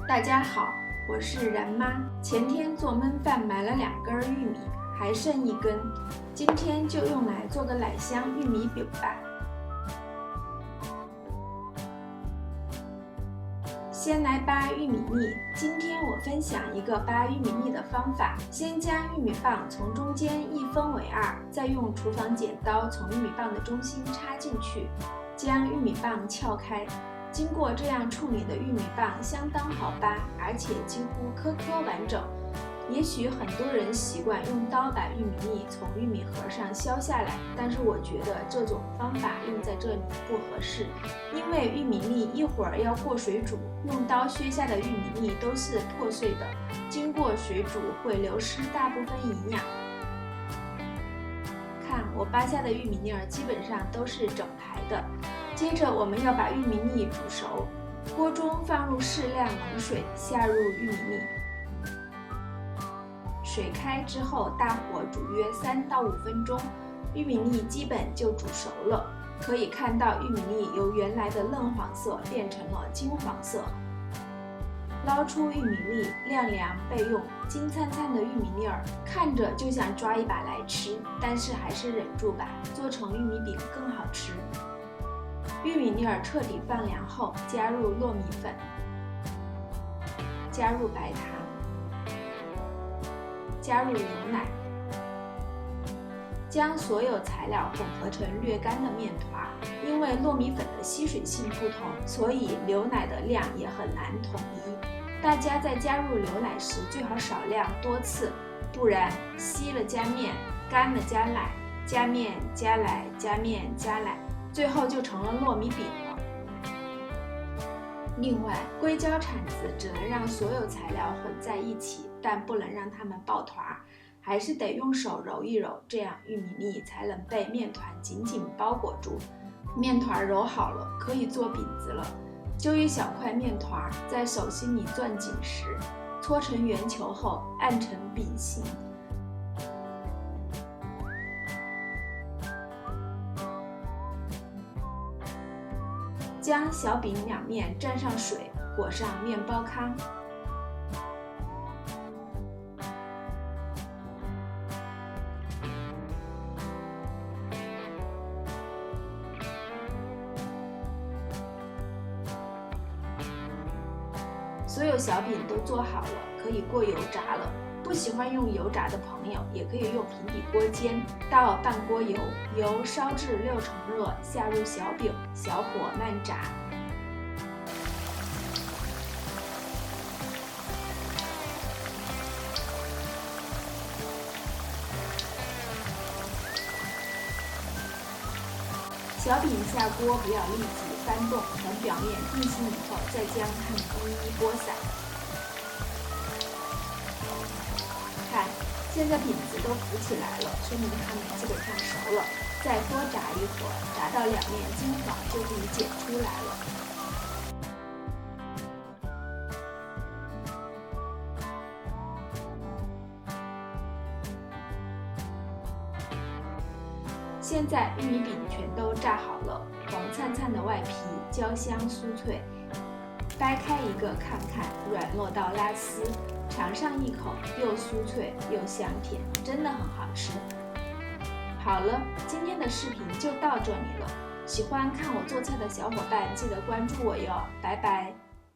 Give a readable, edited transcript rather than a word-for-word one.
大家好，我是然妈。前天做焖饭买了2根玉米，还剩1根，今天就用来做个奶香玉米饼吧。先来扒玉米粒，今天我分享一个扒玉米粒的方法。先将玉米棒从中间1分为2，再用厨房剪刀从玉米棒的中心插进去，将玉米棒撬开。经过这样处理的玉米棒相当好扒，而且几乎颗颗完整。也许很多人习惯用刀把玉米粒从玉米盒上削下来，但是我觉得这种方法用在这里不合适，因为玉米粒一会儿要过水煮，用刀削下的玉米粒都是破碎的，经过水煮会流失大部分营养。看我扒下的玉米粒基本上都是整排的。接着我们要把玉米粒煮熟，锅中放入适量冷水，下入玉米粒。水开之后，大火煮约3到5分钟，玉米粒基本就煮熟了。可以看到玉米粒由原来的嫩黄色变成了金黄色。捞出玉米粒，晾凉备用。金灿灿的玉米粒看着就想抓一把来吃，但是还是忍住吧，做成玉米饼更好吃。玉米粒彻底放凉后，加入糯米粉，加入白糖，加入牛奶，将所有材料混合成略干的面团。因为糯米粉的吸水性不同，所以牛奶的量也很难统一。大家在加入牛奶时最好少量多次，不然稀了加面，干了加奶，加面加奶，加面加奶，最后就成了糯米饼了。另外，硅胶铲子只能让所有材料混在一起，但不能让它们抱团，还是得用手揉一揉，这样玉米粒才能被面团紧紧包裹住。面团揉好了，可以做饼子了。揪一小块面团，在手心里攥紧实，搓成圆球后按成饼形。将小饼两面蘸上水，裹上面包糠。所有小饼都做好了，可以过油炸了。不喜欢用油炸的朋友，也可以用平底锅煎。倒半锅油，油烧至6成热，下入小饼，小火慢炸。小饼下锅不要立即翻动，等表面定型以后，再将它们一一拨散。看，现在饼子都浮起来了，说明它们基本上熟了。再多炸一会儿，炸到2面金黄就可以剪出来了。现在玉米饼全都炸好了，黄灿灿的外皮，焦香酥脆。掰开一个看看，软糯到拉丝，尝上一口，又酥脆又香甜，真的很好吃。好了，今天的视频就到这里了。喜欢看我做菜的小伙伴，记得关注我哟，拜拜。